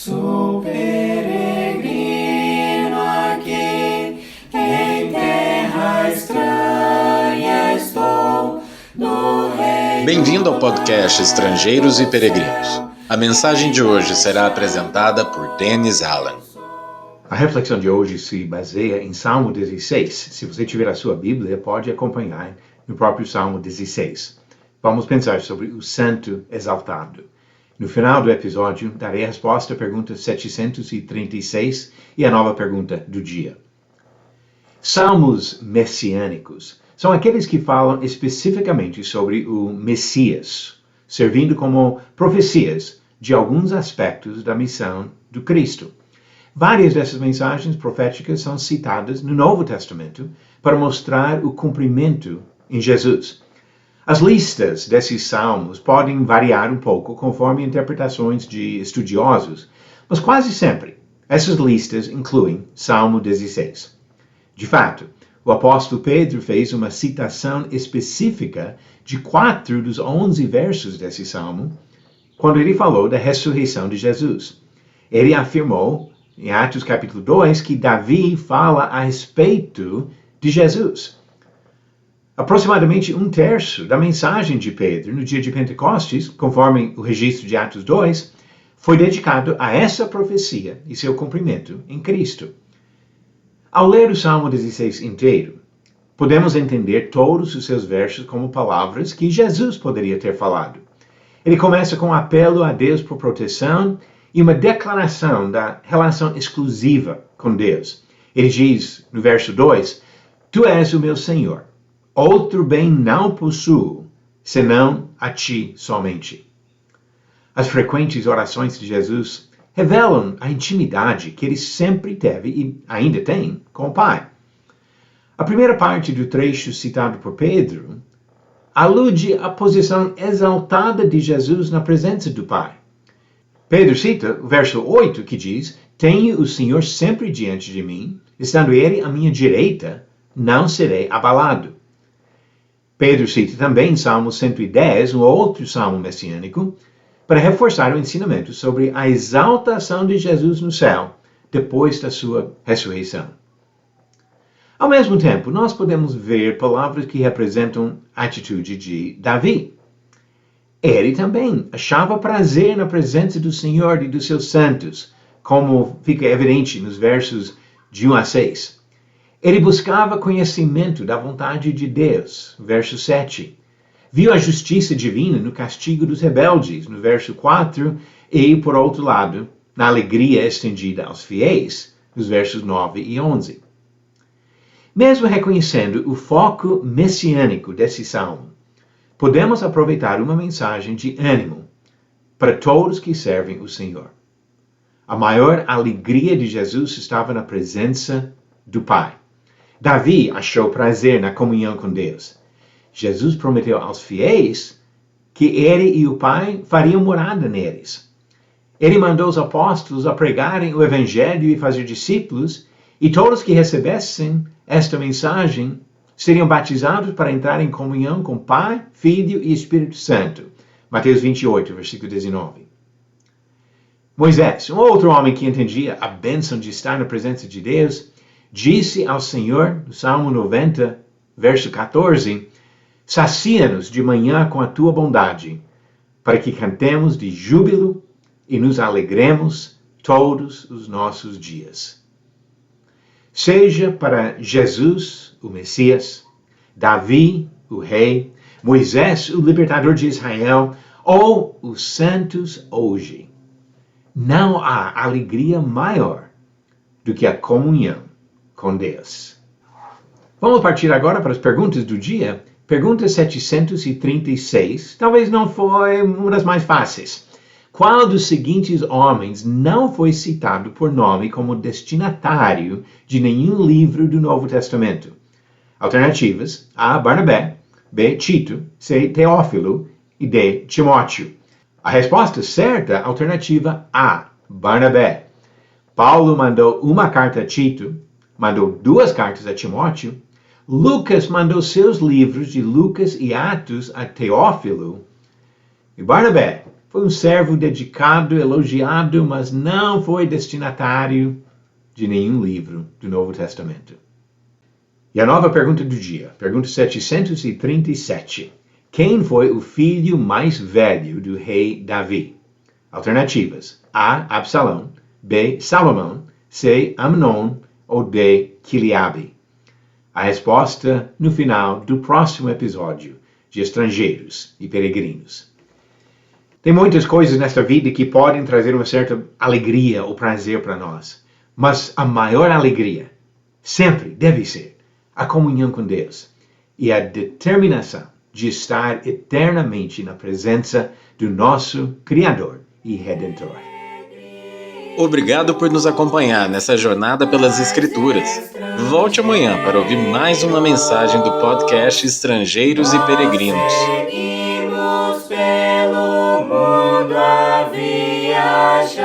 Sou peregrino aqui, em terra estranha estou, no reino. Bem-vindo ao podcast Estrangeiros e Peregrinos. A mensagem de hoje será apresentada por Dennis Allen. A reflexão de hoje se baseia em Salmo 16. Se você tiver a sua Bíblia, pode acompanhar no próprio Salmo 16. Vamos pensar sobre o Santo Exaltado. No final do episódio, darei a resposta à pergunta 736 e a nova pergunta do dia. Salmos messiânicos são aqueles que falam especificamente sobre o Messias, servindo como profecias de alguns aspectos da missão do Cristo. Várias dessas mensagens proféticas são citadas no Novo Testamento para mostrar o cumprimento em Jesus. As listas desses salmos podem variar um pouco conforme interpretações de estudiosos, mas quase sempre essas listas incluem Salmo 16. De fato, o apóstolo Pedro fez uma citação específica de 4 dos 11 versos desse salmo, quando ele falou da ressurreição de Jesus. Ele afirmou, em Atos capítulo 2, que Davi fala a respeito de Jesus. Aproximadamente 1/3 da mensagem de Pedro no dia de Pentecostes, conforme o registro de Atos 2, foi dedicado a essa profecia e seu cumprimento em Cristo. Ao ler o Salmo 16 inteiro, podemos entender todos os seus versos como palavras que Jesus poderia ter falado. Ele começa com um apelo a Deus por proteção e uma declaração da relação exclusiva com Deus. Ele diz, no verso 2, Tu és o meu Senhor, outro bem não possuo, senão a ti somente. As frequentes orações de Jesus revelam a intimidade que ele sempre teve e ainda tem com o Pai. A primeira parte do trecho citado por Pedro alude à posição exaltada de Jesus na presença do Pai. Pedro cita o verso 8 que diz, Tenho o Senhor sempre diante de mim, estando ele à minha direita, não serei abalado. Pedro cita também Salmo 110, um outro salmo messiânico, para reforçar o ensinamento sobre a exaltação de Jesus no céu, depois da sua ressurreição. Ao mesmo tempo, nós podemos ver palavras que representam a atitude de Davi. Ele também achava prazer na presença do Senhor e dos seus santos, como fica evidente nos versos de 1 a 6. Ele buscava conhecimento da vontade de Deus, verso 7. Viu a justiça divina no castigo dos rebeldes, no verso 4, e, por outro lado, na alegria estendida aos fiéis, nos versos 9 e 11. Mesmo reconhecendo o foco messiânico desse salmo, podemos aproveitar uma mensagem de ânimo para todos que servem o Senhor. A maior alegria de Jesus estava na presença do Pai. Davi achou prazer na comunhão com Deus. Jesus prometeu aos fiéis que ele e o Pai fariam morada neles. Ele mandou os apóstolos a pregarem o Evangelho e fazer discípulos, e todos que recebessem esta mensagem seriam batizados para entrar em comunhão com Pai, Filho e Espírito Santo. Mateus 28, versículo 19. Moisés, um outro homem que entendia a bênção de estar na presença de Deus, disse ao Senhor, no Salmo 90, verso 14, Sacia-nos de manhã com a tua bondade, para que cantemos de júbilo e nos alegremos todos os nossos dias. Seja para Jesus, o Messias, Davi, o Rei, Moisés, o libertador de Israel, ou os santos hoje, não há alegria maior do que a comunhão com Deus. Vamos partir agora para as perguntas do dia. Pergunta 736, talvez não foi uma das mais fáceis. Qual dos seguintes homens não foi citado por nome como destinatário de nenhum livro do Novo Testamento? Alternativas: A. Barnabé, B. Tito, C. Teófilo e D. Timóteo. A resposta certa, alternativa A. Barnabé. Paulo mandou uma carta a Tito, mandou 2 cartas a Timóteo. Lucas mandou seus livros de Lucas e Atos a Teófilo. E Barnabé Foi um servo dedicado, elogiado, mas não foi destinatário de nenhum livro do Novo Testamento. E a nova pergunta do dia, pergunta 737. Quem foi o filho mais velho do rei Davi? Alternativas: A. Absalão, B. Salomão, C. Amnon ou D. Quileabe. A resposta no final do próximo episódio de Estrangeiros e Peregrinos. Tem muitas coisas nesta vida que podem trazer uma certa alegria ou prazer para nós, mas a maior alegria sempre deve ser a comunhão com Deus e a determinação de estar eternamente na presença do nosso Criador e Redentor. Obrigado por nos acompanhar nessa jornada pelas Escrituras. Volte amanhã para ouvir mais uma mensagem do podcast Estrangeiros e Peregrinos. Seguimos pelo mundo a viajar.